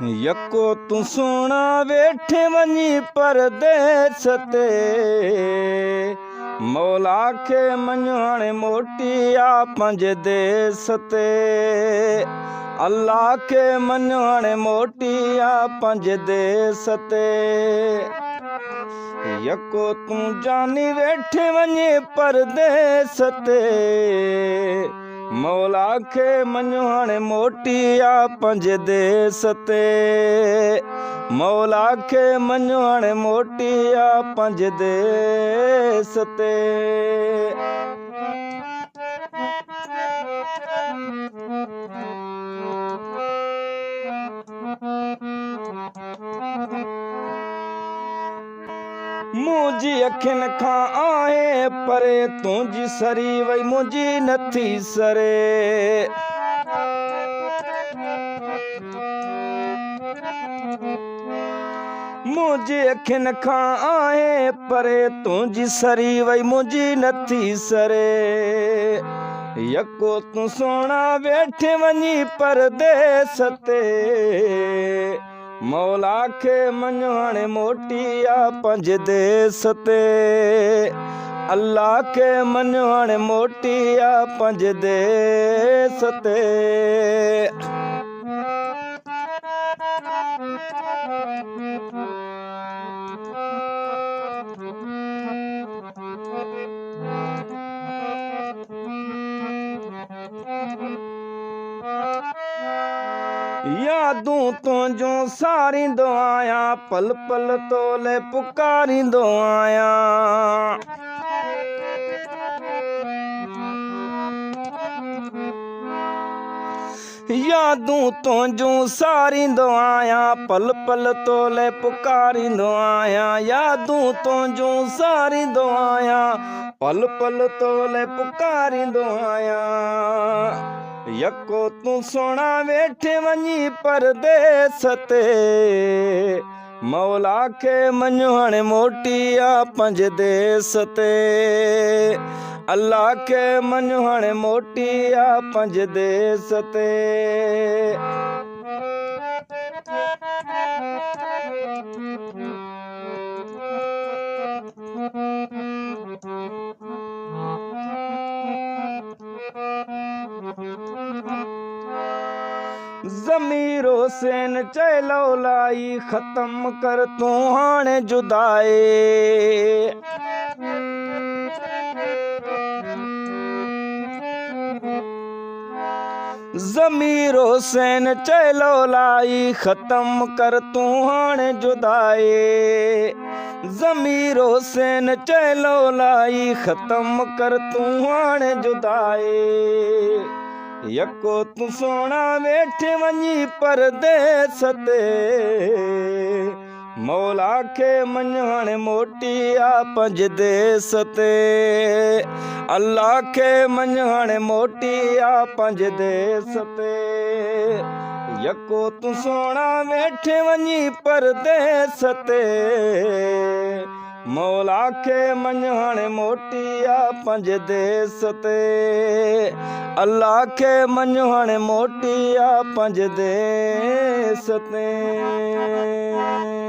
यको तू सोना वेठे वञी परदेस ते मौला खे मञो हाणे मोटी आ पंहिंजे देस ते अल्लाह खे मञो हाणे मोटी आ पंहिंजे देस ते यको तू जानी वेठे वञे परदेस ते मौला खे मञो हाणे मोटी आ पंहिंजे देस ते मौला खे मञो हाणे मोटी आ पंहिंजे देस ते मुंहिंजी अखियुनि खां आहे परे तुंहिंजी सरी वई मुंहिंजी नथी सरे मुंहिंजी अखियुनि खां आहे परे तुंहिंजी सरी वई मुंहिंजी नथी सरे यको तूं सोना वेठे वञी परदेस ते मौला खे मञो हाणे मोटी आ पंहिंजे देस ते अल्लाह खे मञो हाणे मोटी आ पंहिंजे देस ते यादूं तुंहिंजूं सारींदो आहियां पल पल तोले पुकारींदो आहियां यादूं तुंहिंजूं सारींदो आहियां पल पल तोले पुकारींदो आहियां यादूं तुंहिंजूं सारींदो आहियां पल पल तोले पुकारींदो आहियां यको तूं सोना वेठे वञी परदेस ते मौला खे मञो हाणे मोटी आ पंहिंजे देस ते अल्लाह खे मञो हाणे मोटी आ पंहिंजे देस ते ज़मीरो सेन चलो लाई ख़त्म कर तूं हाणे जुदाई ज़मीरो सेन चलो लाई ख़त्म कर तूं हाणे जुदाई ज़मीरो सेन चलो लाई ख़त्म कर तूं हाणे जुदाई यको तूं सोना वेठे वञी परदेस ते मौला खे मञो हाणे मोटी आ पंहिंजे देस ते अल्लाह खे मञो हाणे मोटी आ पंहिंजे देस ते यको तूं सोना वेठे वञी परदेस ते मौला खे मञो हाणे मोटी आ पंहिंजे देस ते अल्लाह खे मञो हाणे मोटी आ पंहिंजे देस ते